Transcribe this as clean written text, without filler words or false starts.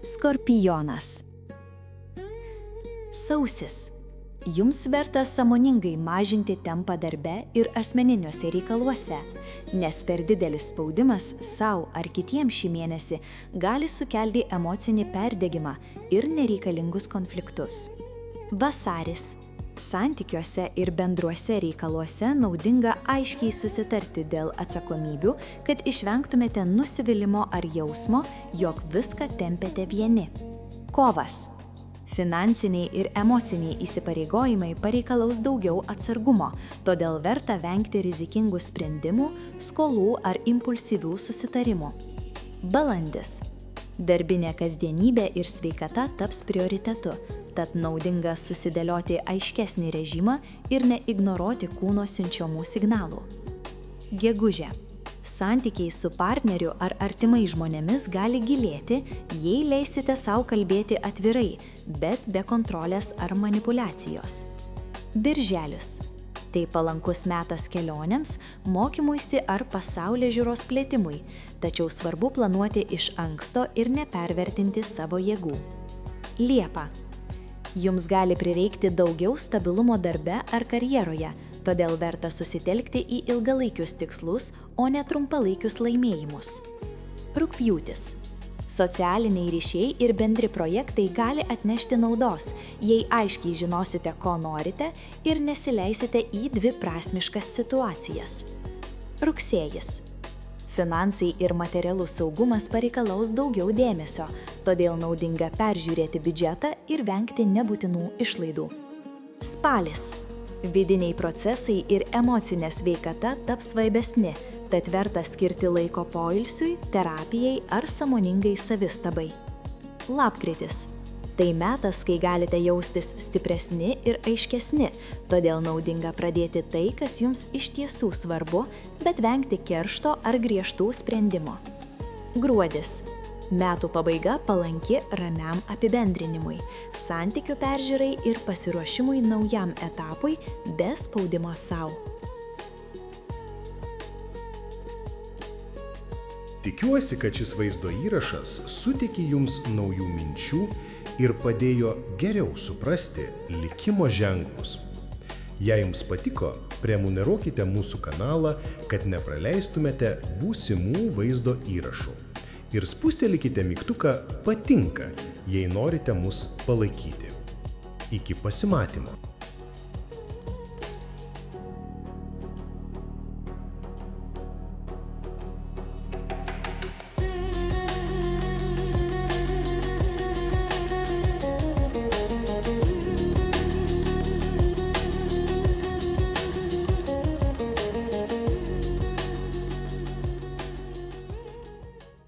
Skorpionas. Sausis. Jums verta sąmoningai mažinti tempą darbe ir asmeniniuose reikaluose, nes per didelis spaudimas sau ar kitiems šį mėnesį gali sukelti emocinį perdegimą ir nereikalingus konfliktus. Vasaris. Santykiuose ir bendruose reikaluose naudinga aiškiai susitarti dėl atsakomybių, kad išvengtumėte nusivylimo ar jausmo, jog viską tempiate vieni. Kovas. Finansiniai ir emociniai įsipareigojimai pareikalaus daugiau atsargumo, todėl verta vengti rizikingų sprendimų, skolų ar impulsyvių susitarimų. Balandis. Darbinė kasdienybė ir sveikata taps prioritetu, tad naudinga susidėlioti aiškesnį režimą ir neignoruoti kūno siunčiamų signalų. Gegužė. Santykiai su partneriu ar artimai žmonėmis gali gilėti, jei leisite sau kalbėti atvirai, bet be kontrolės ar manipulacijos. Birželis. Tai palankus metas kelionėms, mokymuisi ar pasaulėžiūros plėtimui, tačiau svarbu planuoti iš anksto ir nepervertinti savo jėgų. Liepa. Jums gali prireikti daugiau stabilumo darbe ar karjeroje, todėl verta susitelkti į ilgalaikius tikslus, o ne trumpalaikius laimėjimus. Rugpjūtis. Socialiniai ryšiai ir bendri projektai gali atnešti naudos, jei aiškiai žinosite, ko norite ir nesileisite į dviprasmiškas situacijas. Rugsėjis. Finansai ir materialus saugumas pareikalaus daugiau dėmesio, todėl naudinga peržiūrėti biudžetą ir vengti nebūtinų išlaidų. Spalis. Vidiniai procesai ir emocinė sveikata taps svarbesni, tad verta skirti laiko poilsiui, terapijai ar sąmoningai savistabai. Lapkritis. Tai metas, kai galite jaustis stipresni ir aiškesni, todėl naudinga pradėti tai, kas jums iš tiesų svarbu, bet vengti keršto ar griežtų sprendimų. Gruodis. Metų pabaiga palanki ramiam apibendrinimui, santykių peržiūrai ir pasiruošimui naujam etapui be spaudimo sau. Tikiuosi, kad šis vaizdo įrašas suteikė jums naujų minčių ir padėjo geriau suprasti likimo ženklus. Jei jums patiko, prenumeruokite mūsų kanalą, kad nepraleistumėte būsimų vaizdo įrašų. Ir spustelkite mygtuką patinka, jei norite mus palaikyti. Iki pasimatymo.